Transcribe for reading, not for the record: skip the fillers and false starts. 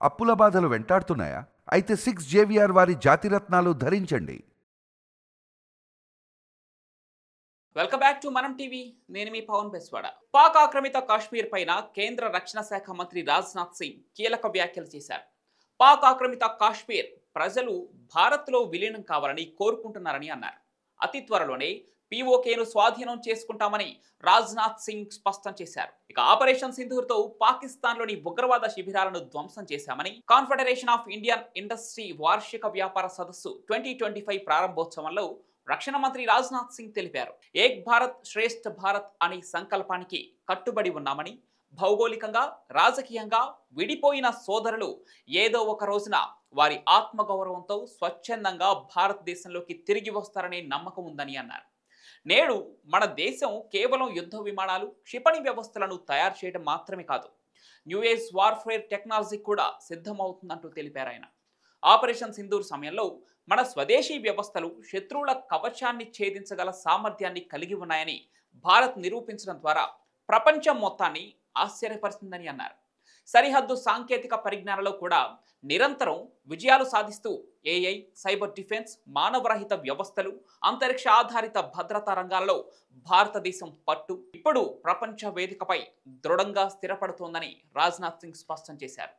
అప్పుల బాధలు వెంటాడుతున్నాయా? అయితే 6 జేవిఆర్ వారి జాతిరత్నాలు ధరించండి. వెల్కమ్ బ్యాక్ టు మనం టీవీ. నేను మీ పవన్ బెస్వాడ. పాక్ ఆక్రమిత కాశ్మీర్ పైన కేంద్ర రక్షణ శాఖ మంత్రి రాజ్నాథ్ సింగ్ కీలక వ్యాఖ్యలు చేశారు. పాక్ ఆక్రమిత కాశ్మీర్ ప్రజలు భారత్లో విలీనం కావాలని కోరుకుంటున్నారని అన్నారు. అతి త్వరలోనే పీఓకేను స్వాధీనం చేసుకుంటామని రాజ్నాథ్ సింగ్ స్పష్టం చేశారు. ఇక ఆపరేషన్ సింధూర్తో పాకిస్తాన్లోని ఉగ్రవాద శిబిరాలను ధ్వంసం చేశామని కాన్ఫెడరేషన్ ఆఫ్ ఇండియన్ ఇండస్ట్రీ వార్షిక వ్యాపార సదస్సు 2025 ప్రారంభోత్సవంలో రక్షణ మంత్రి రాజ్నాథ్ సింగ్ తెలిపారు. ఏక్ భారత్ శ్రేష్ఠ భారత్ అనే సంకల్పానికి కట్టుబడి ఉన్నామని, భౌగోళికంగా రాజకీయంగా విడిపోయిన సోదరులు ఏదో ఒక రోజున వారి ఆత్మగౌరవంతో స్వచ్ఛందంగా భారతదేశంలోకి తిరిగి వస్తారనే నమ్మకం ఉందని అన్నారు. నేడు మన దేశం కేవలం యుద్ధ విమానాలు, క్షిపణి వ్యవస్థలను తయారు చేయడం మాత్రమే కాదు, న్యూ ఏజ్ వార్ఫేర్ టెక్నాలజీ కూడా సిద్ధమవుతుందంటూ తెలిపారు ఆయన. ఆపరేషన్ సింధూర్ సమయంలో మన స్వదేశీ వ్యవస్థలు శత్రువుల కవచాన్ని ఛేదించగల సామర్థ్యాన్ని కలిగి ఉన్నాయని భారత్ నిరూపించడం ద్వారా ప్రపంచం మొత్తాన్ని ఆశ్చర్యపరిచిందని అన్నారు. సరిహద్దు సాంకేతిక పరిజ్ఞానంలో కూడా నిరంతరం విజయాలు సాధిస్తూ ఏఐ, సైబర్ డిఫెన్స్, మానవరహిత వ్యవస్థలు, అంతరిక్ష ఆధారిత భద్రతా రంగాలలో భారతదేశం పట్టు ఇప్పుడు ప్రపంచ వేదికపై దృఢంగా స్థిరపడుతోందని రాజ్నాథ్ సింగ్ స్పష్టం చేశారు.